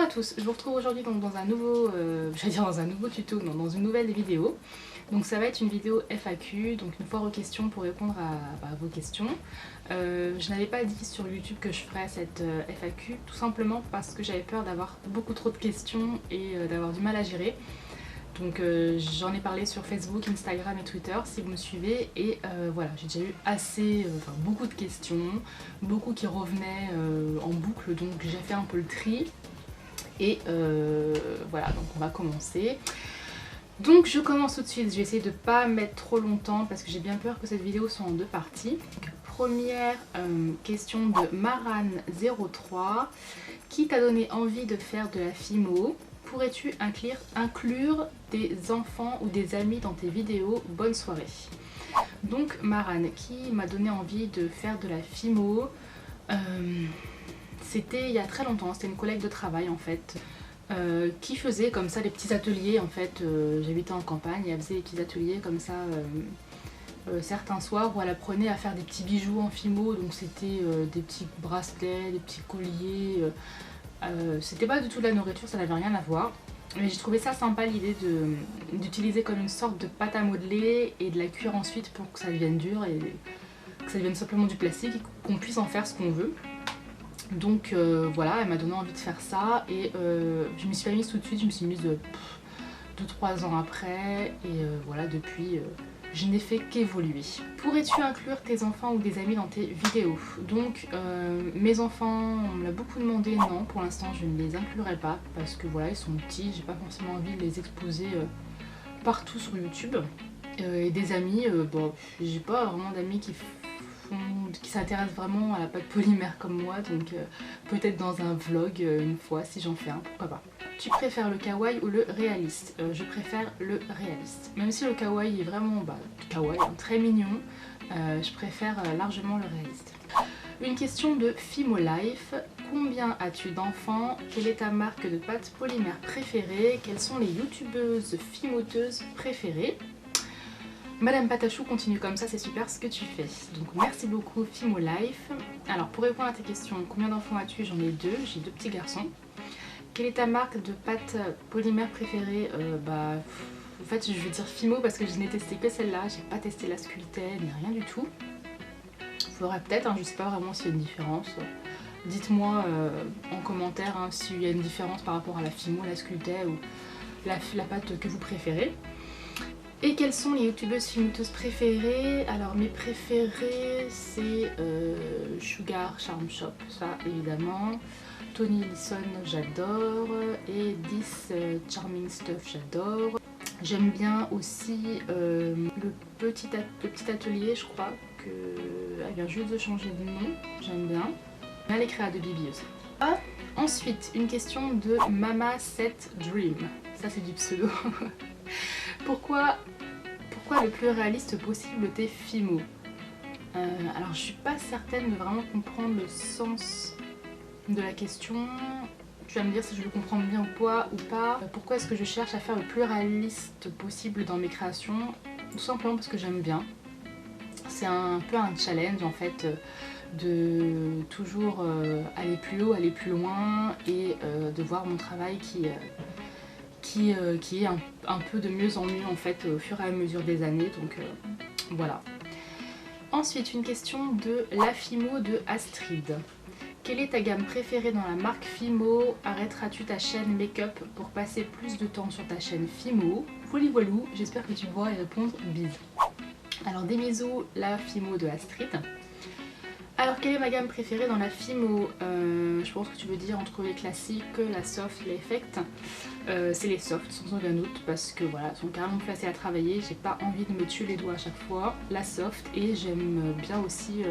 à tous, je vous retrouve aujourd'hui donc dans un nouveau, j'allais dire dans un nouveau tuto, non, dans une nouvelle vidéo. Donc ça va être une vidéo FAQ, donc une foire aux questions pour répondre à vos questions. Je n'avais pas dit sur YouTube que je ferais cette FAQ, tout simplement parce que j'avais peur d'avoir beaucoup trop de questions et d'avoir du mal à gérer. Donc j'en ai parlé sur Facebook, Instagram et Twitter si vous me suivez et voilà, j'ai déjà eu beaucoup de questions, beaucoup qui revenaient en boucle, donc j'ai fait un peu le tri et voilà, donc on va commencer. Donc je commence tout de suite, je vais essayer de ne pas mettre trop longtemps parce que j'ai bien peur que cette vidéo soit en deux parties. Donc, première question de Maran03, qui t'a donné envie de faire de la FIMO? Pourrais-tu inclure des enfants ou des amis dans tes vidéos? Bonne soirée. Donc Maran, qui m'a donné envie de faire de la FIMO, c'était il y a très longtemps, c'était une collègue de travail en fait, qui faisait comme ça des petits ateliers en fait. J'habitais en campagne et elle faisait des petits ateliers comme ça certains soirs où elle apprenait à faire des petits bijoux en FIMO, donc c'était des petits bracelets, des petits colliers. C'était pas du tout de la nourriture, ça n'avait rien à voir. Mais j'ai trouvé ça sympa l'idée d'utiliser comme une sorte de pâte à modeler et de la cuire ensuite pour que ça devienne dur et que ça devienne simplement du plastique et qu'on puisse en faire ce qu'on veut. Donc voilà, elle m'a donné envie de faire ça et je me suis pas mise tout de suite, je me suis mise 2-3 ans après et voilà, depuis je n'ai fait qu'évoluer. Pourrais-tu inclure tes enfants ou des amis dans tes vidéos? Donc mes enfants, on me l'a beaucoup demandé, non, pour l'instant je ne les inclurai pas parce que voilà, ils sont petits, j'ai pas forcément envie de les exposer partout sur YouTube. Et des amis, bon, j'ai pas vraiment d'amis qui s'intéressent vraiment à la pâte polymère comme moi, donc peut-être dans un vlog une fois si j'en fais un, pourquoi pas. Tu préfères le kawaii ou le réaliste? Je préfère le réaliste. Même si le kawaii est vraiment kawaii, très mignon, je préfère largement le réaliste. Une question de Fimo Life. Combien as-tu d'enfants? Quelle est ta marque de pâte polymère préférée? Quelles sont les youtubeuses fimoteuses préférées? Madame Patachou, continue comme ça, c'est super ce que tu fais. Donc merci beaucoup Fimo Life. Alors pour répondre à tes questions, combien d'enfants as-tu? J'en ai deux, j'ai deux petits garçons. Quelle est ta marque de pâte polymère préférée? En fait je vais dire Fimo parce que je n'ai testé que celle-là, j'ai pas testé la Sculptet ni rien du tout. Faudrait peut-être, hein, je sais pas vraiment s'il y a une différence. Dites-moi en commentaire s'il y a une différence par rapport à la Fimo, la Sculptet ou la pâte que vous préférez. Et quelles sont les youtubeuses fimoteuses préférées? Alors mes préférées c'est Sugar Charm Shop, ça évidemment. Tony Ellison j'adore et This Charming Stuff j'adore. J'aime bien aussi le petit atelier, je crois qu'elle vient juste de changer de nom, j'aime bien. J'aime bien les créas de Bibi aussi. Ah, ensuite une question de Mama Set Dream, ça c'est du pseudo. Pourquoi le plus réaliste possible tes FIMO? Alors je suis pas certaine de vraiment comprendre le sens de la question. Tu vas me dire si je le comprends bien ou pas. Pourquoi est-ce que je cherche à faire le plus réaliste possible dans mes créations? Tout simplement parce que j'aime bien. C'est un peu un challenge en fait de toujours aller plus haut, aller plus loin et de voir mon travail qui est un peu de mieux en mieux en fait au fur et à mesure des années, donc voilà. Ensuite une question de la Fimo de Astrid. Quelle est ta gamme préférée dans la marque Fimo? Arrêteras-tu ta chaîne make-up pour passer plus de temps sur ta chaîne Fimo? Voilou, j'espère que tu pourras y répondre, bisous. Alors des bisous, la Fimo de Astrid. Alors quelle est ma gamme préférée dans la Fimo? Je pense que tu veux dire entre les classiques, la soft, les effects. C'est les softs sans aucun doute parce que voilà, elles sont carrément placées à travailler, j'ai pas envie de me tuer les doigts à chaque fois. La soft et j'aime bien aussi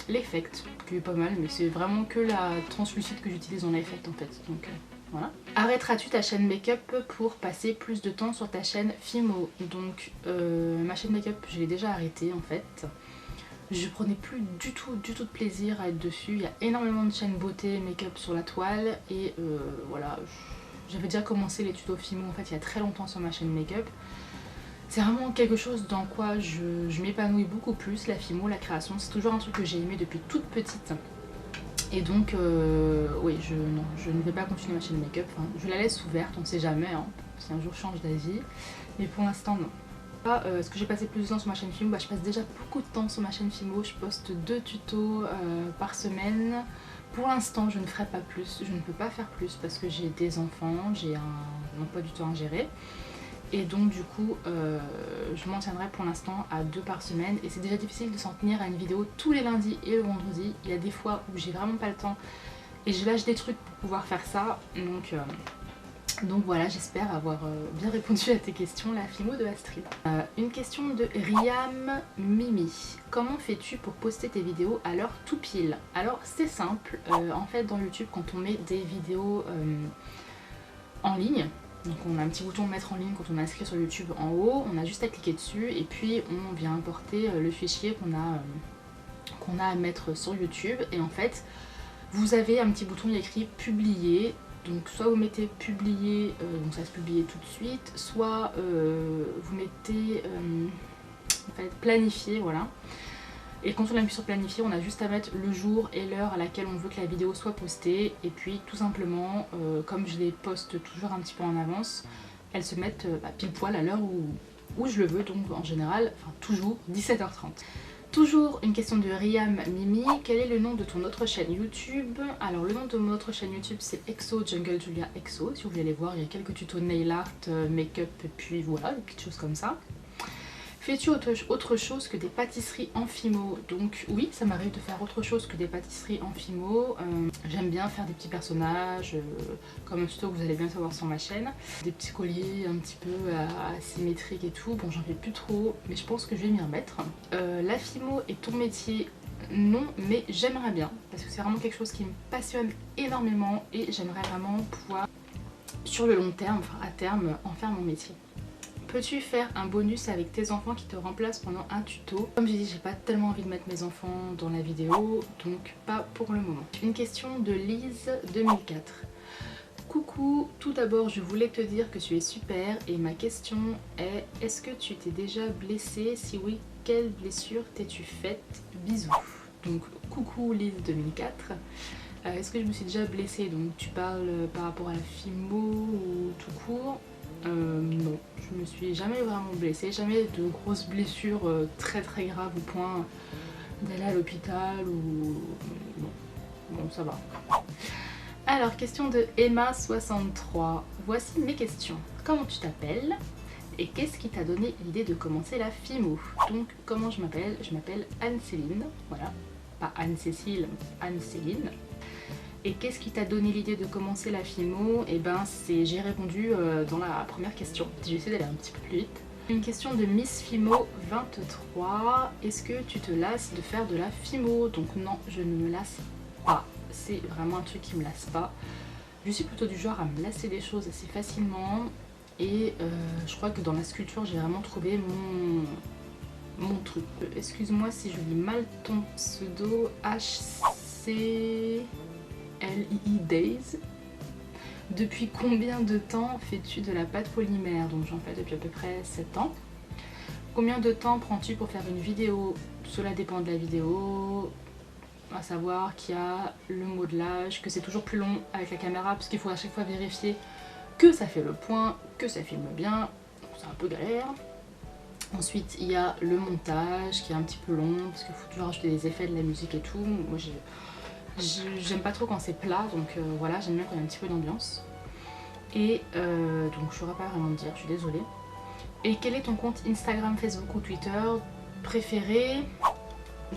l'effect qui est pas mal, mais c'est vraiment que la translucide que j'utilise dans l'effect en fait, donc voilà. Arrêteras-tu ta chaîne make-up pour passer plus de temps sur ta chaîne Fimo? Donc ma chaîne make-up je l'ai déjà arrêtée en fait. Je prenais plus du tout de plaisir à être dessus. Il y a énormément de chaînes beauté, make-up sur la toile et voilà, j'avais déjà commencé les tutos Fimo en fait il y a très longtemps sur ma chaîne make-up. C'est vraiment quelque chose dans quoi je m'épanouis beaucoup plus, la Fimo, la création. C'est toujours un truc que j'ai aimé depuis toute petite. Et donc oui, non, je ne vais pas continuer ma chaîne make-up, enfin, je la laisse ouverte, on ne sait jamais, hein, si un jour je change d'avis, mais pour l'instant non. Est-ce que j'ai passé plus de temps sur ma chaîne Fimo? Je passe déjà beaucoup de temps sur ma chaîne Fimo, je poste 2 tutos par semaine. Pour l'instant je ne ferai pas plus, je ne peux pas faire plus parce que j'ai des enfants, j'ai un emploi du temps à gérer. Et donc du coup je m'en tiendrai pour l'instant à 2 par semaine et c'est déjà difficile de s'en tenir à une vidéo tous les lundis et le vendredi. Il y a des fois où j'ai vraiment pas le temps et je lâche des trucs pour pouvoir faire ça. Donc voilà, j'espère avoir bien répondu à tes questions, la Fimo de Astrid. Une question de Riam Mimi. Comment fais-tu pour poster tes vidéos à l'heure tout pile? Alors c'est simple, en fait dans YouTube quand on met des vidéos en ligne, donc on a un petit bouton de mettre en ligne quand on est inscrit sur YouTube en haut, on a juste à cliquer dessus et puis on vient importer le fichier qu'on a à mettre sur YouTube et en fait vous avez un petit bouton écrit publier. Donc soit vous mettez publier, donc ça va se publier tout de suite, soit vous mettez en fait, planifier, voilà. Et quand on appuie sur planifier, on a juste à mettre le jour et l'heure à laquelle on veut que la vidéo soit postée. Et puis tout simplement, comme je les poste toujours un petit peu en avance, elles se mettent pile poil à l'heure où je le veux, donc en général, enfin toujours 17h30. Toujours une question de Riam Mimi, quel est le nom de ton autre chaîne YouTube? Alors le nom de mon autre chaîne YouTube c'est Exo Jungle Julia Exo, si vous voulez aller voir, il y a quelques tutos nail art, make-up et puis voilà, des petites choses comme ça. Fais-tu autre chose que des pâtisseries en Fimo? Donc oui, ça m'arrive de faire autre chose que des pâtisseries en Fimo. J'aime bien faire des petits personnages, comme un tuto que vous allez bien savoir sur ma chaîne. Des petits colliers un petit peu asymétriques et tout. Bon, j'en fais plus trop, mais je pense que je vais m'y remettre. La Fimo est ton métier? Non, mais j'aimerais bien, parce que c'est vraiment quelque chose qui me passionne énormément et j'aimerais vraiment pouvoir, sur le long terme, enfin à terme, en faire mon métier. Peux-tu faire un bonus avec tes enfants qui te remplacent pendant un tuto? Comme j'ai dit, j'ai pas tellement envie de mettre mes enfants dans la vidéo, donc pas pour le moment. Une question de Lise 2004. Coucou, tout d'abord je voulais te dire que tu es super et ma question est, est-ce que tu t'es déjà blessée? Si oui, quelle blessure t'es-tu faite? Bisous. Donc coucou Lise 2004. Est-ce que je me suis déjà blessée? Donc tu parles par rapport à la Fimo ou tout court? Non, je me suis jamais vraiment blessée, jamais de grosses blessures très graves au point d'aller à l'hôpital ou... Bon, ça va. Alors, question de Emma63. Voici mes questions. Comment tu t'appelles? Et qu'est-ce qui t'a donné l'idée de commencer la Fimo? Donc, comment je m'appelle? Je m'appelle Anne-Céline, voilà. Pas Anne-Cécile, Anne-Céline. Et qu'est-ce qui t'a donné l'idée de commencer la Fimo? Et ben j'ai répondu dans la première question. J'ai essayé d'aller un petit peu plus vite. Une question de Miss Fimo 23. Est-ce que tu te lasses de faire de la Fimo? Donc non, je ne me lasse pas. C'est vraiment un truc qui me lasse pas. Je suis plutôt du genre à me lasser des choses assez facilement. Et je crois que dans la sculpture, j'ai vraiment trouvé mon truc. Excuse-moi si je lis mal ton pseudo. HC... LII Days. Depuis combien de temps fais-tu de la pâte polymère? Donc j'en fais depuis à peu près 7 ans. Combien de temps prends-tu pour faire une vidéo? Cela dépend de la vidéo. À savoir qu'il y a le modelage, que c'est toujours plus long avec la caméra parce qu'il faut à chaque fois vérifier que ça fait le point, que ça filme bien. C'est un peu galère. Ensuite il y a le montage qui est un petit peu long parce qu'il faut toujours rajouter des effets, de la musique et tout. Moi j'aime pas trop quand c'est plat, donc voilà, j'aime bien quand il y a un petit peu d'ambiance. Et donc je saurais pas vraiment te dire, je suis désolée. Et quel est ton compte Instagram, Facebook ou Twitter préféré?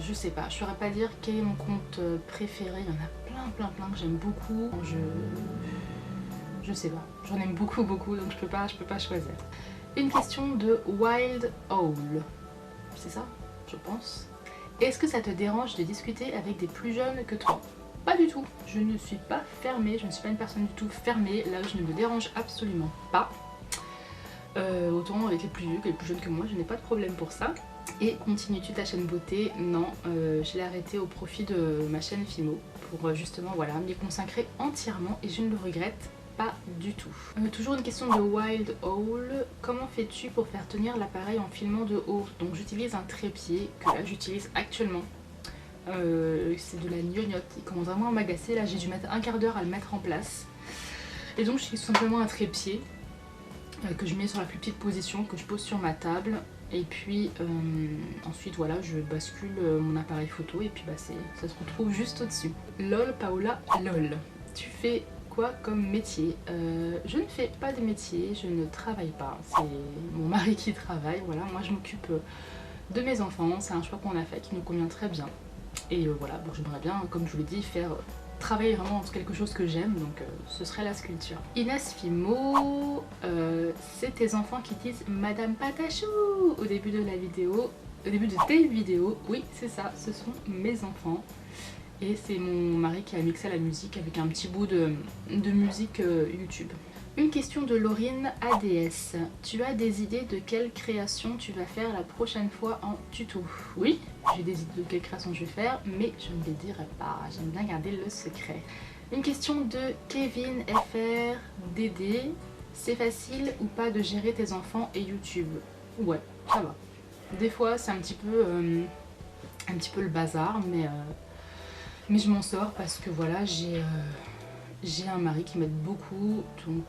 Je sais pas, je saurais pas dire quel est mon compte préféré, il y en a plein que j'aime beaucoup. Je sais pas, j'en aime beaucoup donc je peux pas choisir. Une question de Wild Owl, c'est ça, je pense. Est-ce que ça te dérange de discuter avec des plus jeunes que toi? Pas du tout, je ne suis pas fermée, je ne suis pas une personne du tout fermée, là je ne me dérange absolument pas. Autant avec les plus vieux que les plus jeunes que moi, je n'ai pas de problème pour ça. Et continues-tu ta chaîne beauté? Non, je l'ai arrêtée au profit de ma chaîne Fimo pour justement voilà, m'y consacrer entièrement et je ne le regrette pas du tout. Toujours une question de Wild Owl. Comment fais-tu pour faire tenir l'appareil en filmant de haut? Donc j'utilise un trépied que là j'utilise actuellement C'est de la gnognotte, il commence vraiment à m'agacer. Là j'ai dû mettre un quart d'heure à le mettre en place. Et donc je fais tout simplement un trépied que je mets sur la plus petite position, que je pose sur ma table. Et puis ensuite voilà, je bascule mon appareil photo et puis bah, ça se retrouve juste au-dessus. Lol Paola, lol. Tu fais quoi comme métier? Je ne fais pas de métier, je ne travaille pas. C'est mon mari qui travaille, voilà. Moi je m'occupe de mes enfants, c'est un choix qu'on a fait qui nous convient très bien. Et voilà, bon, j'aimerais bien, comme je vous l'ai dit, faire travailler vraiment dans quelque chose que j'aime, donc ce serait la sculpture. Inès Fimo, c'est tes enfants qui disent Madame Patachou au début de la vidéo, au début de tes vidéos. Oui, c'est ça, ce sont mes enfants. Et c'est mon mari qui a mixé la musique avec un petit bout de musique YouTube. Une question de Laurine ADS. Tu as des idées de quelle création tu vas faire la prochaine fois en tuto? Oui, j'ai des idées de quelle création je vais faire, mais je ne les dirai pas. J'aime bien garder le secret. Une question de Kevin FR DD. C'est facile ou pas de gérer tes enfants et YouTube? Ouais, ça va. Des fois, c'est un petit peu le bazar, mais je m'en sors parce que voilà, j'ai un mari qui m'aide beaucoup, donc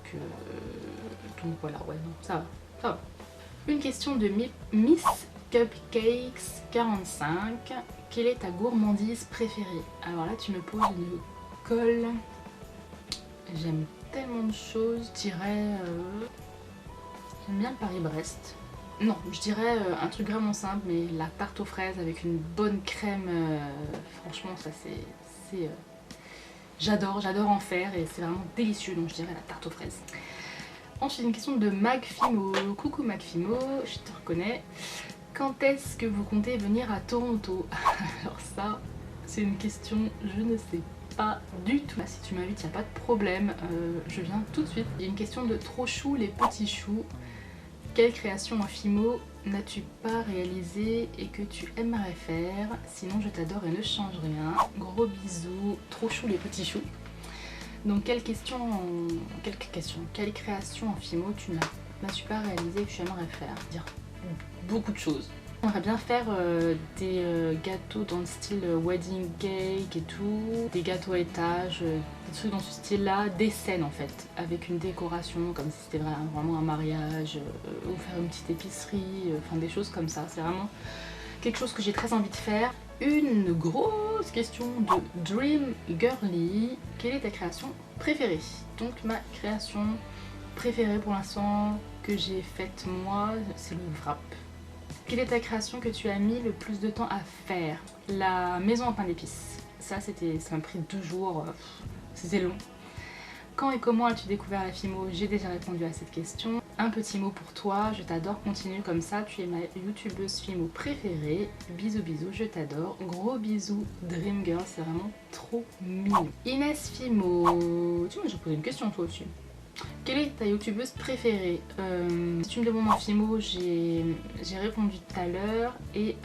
voilà, ouais, non, ça va, ça va. Une question de Miss Cupcakes 45. Quelle est ta gourmandise préférée? Alors là, tu me poses une colle. J'aime tellement de choses, je dirais... J'aime bien le Paris-Brest. Non, je dirais un truc vraiment simple, mais la tarte aux fraises avec une bonne crème, franchement, ça c'est j'adore en faire et c'est vraiment délicieux, donc je dirais la tarte aux fraises. Ensuite, une question de Magfimo. Coucou Magfimo, je te reconnais. Quand est-ce que vous comptez venir à Toronto? Alors ça, c'est une question, je ne sais pas du tout. Si tu m'invites, il n'y a pas de problème, je viens tout de suite. Il y a une question de Trop chou les petits choux. Quelle création en Fimo n'as-tu pas réalisé et que tu aimerais faire? Sinon je t'adore et ne change rien. Gros bisous, trop chou les petits choux. Donc quelle création en Fimo tu n'as-tu pas réalisé et que tu aimerais faire? Dire beaucoup de choses. J'aimerais bien faire des gâteaux dans le style wedding cake et tout, des gâteaux à étage, des trucs dans ce style là, des scènes en fait, avec une décoration comme si c'était vraiment un mariage, ou faire une petite épicerie, enfin des choses comme ça, c'est vraiment quelque chose que j'ai très envie de faire. Une grosse question de Dream Girly, quelle est ta création préférée? Donc ma création préférée pour l'instant que j'ai faite moi, c'est le wrap. Quelle est ta création que tu as mis le plus de temps à faire? La maison en pain d'épices. Ça m'a pris 2 jours, c'était long. Quand et comment as-tu découvert la Fimo? J'ai déjà répondu à cette question. Un petit mot pour toi, je t'adore, continue comme ça, tu es ma youtubeuse Fimo préférée. Bisous bisous, je t'adore. Gros bisous Dream Girl, c'est vraiment trop mignon. Inès Fimo, tu m'as déjà posé une question toi aussi. Quelle est ta youtubeuse préférée? Si tu me demandes en Fimo, j'ai répondu tout à l'heure. Et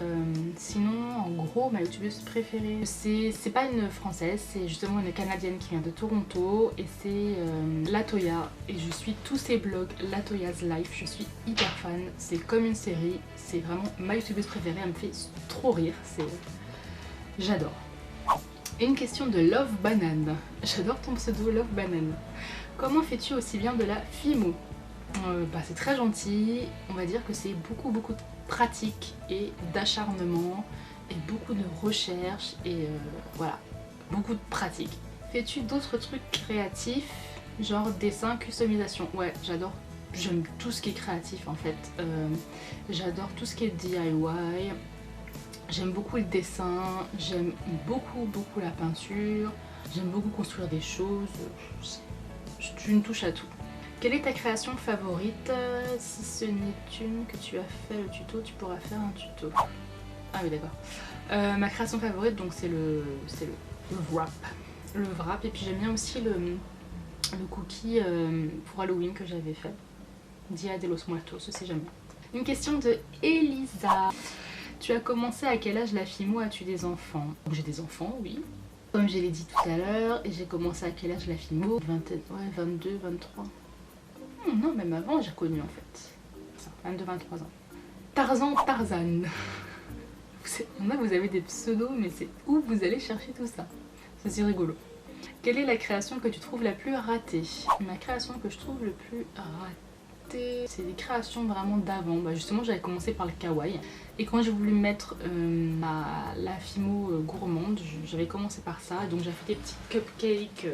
sinon, en gros, ma youtubeuse préférée, c'est pas une française, c'est justement une canadienne qui vient de Toronto. Et c'est Latoya. Et je suis tous ses blogs, Latoya's Life. Je suis hyper fan. C'est comme une série. C'est vraiment ma youtubeuse préférée. Elle me fait trop rire. J'adore. Et une question de Love Banane. J'adore ton pseudo Love Banane. Comment fais-tu aussi bien de la Fimo? C'est très gentil, on va dire que c'est beaucoup de pratique et d'acharnement et beaucoup de recherche et voilà, beaucoup de pratique. Fais-tu d'autres trucs créatifs, genre dessin, customisation? Ouais, j'adore, j'aime tout ce qui est créatif en fait. J'adore tout ce qui est DIY, j'aime beaucoup le dessin, j'aime beaucoup la peinture, j'aime beaucoup construire des choses. Tu me touches à tout. Quelle est ta création favorite? Si ce n'est une que tu as fait le tuto, tu pourras faire un tuto. Ah oui, d'accord. Ma création favorite, donc c'est le wrap. Le wrap. Et puis j'aime bien aussi le cookie pour Halloween que j'avais fait. Dia de los Muertos, aussi j'aime bien. Une question de Elisa. Tu as commencé à quel âge la Fimo? As-tu des enfants? J'ai des enfants, oui. Comme je l'ai dit tout à l'heure, et j'ai commencé à quel âge la Fimo? 22, 23. Non, même avant, j'ai connu en fait. 22, 23 ans. Tarzan. Il y en a, vous avez des pseudos, mais c'est où vous allez chercher tout ça? C'est rigolo. Quelle est la création que tu trouves la plus ratée? Ma création que je trouve le plus ratée, c'est des créations vraiment d'avant. Bah justement, j'avais commencé par le kawaii. Et quand j'ai voulu mettre la Fimo gourmande, j'avais commencé par ça. Donc j'ai fait des petits cupcakes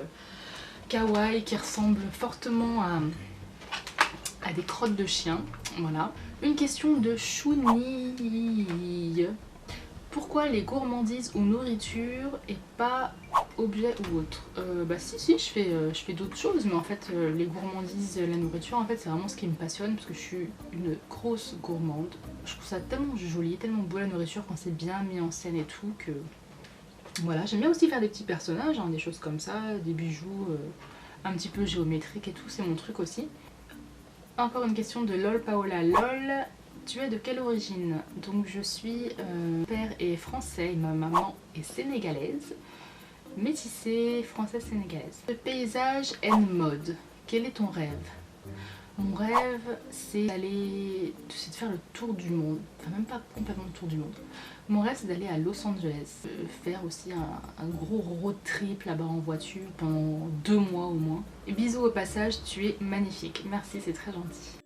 kawaii qui ressemblent fortement à des crottes de chien. Voilà. Une question de Chouni. Pourquoi les gourmandises ou nourriture et pas objets ou autres? Bah si, je fais d'autres choses, mais en fait les gourmandises, la nourriture, en fait c'est vraiment ce qui me passionne parce que je suis une grosse gourmande. Je trouve ça tellement joli, tellement beau la nourriture quand c'est bien mis en scène et tout que... Voilà, j'aime bien aussi faire des petits personnages, hein, des choses comme ça, des bijoux un petit peu géométriques et tout, c'est mon truc aussi. Encore une question de LOL Paola. LOL, tu es de quelle origine? Donc je suis, mon père est français et ma maman est sénégalaise. Métissée, française-sénégalaise. Le paysage and mode, quel est ton rêve? Mon rêve, c'est de faire le tour du monde. Enfin, même pas complètement le tour du monde. Mon rêve, c'est d'aller à Los Angeles. Faire aussi un gros road trip là-bas en voiture pendant 2 mois au moins. Et bisous au passage, tu es magnifique. Merci, c'est très gentil.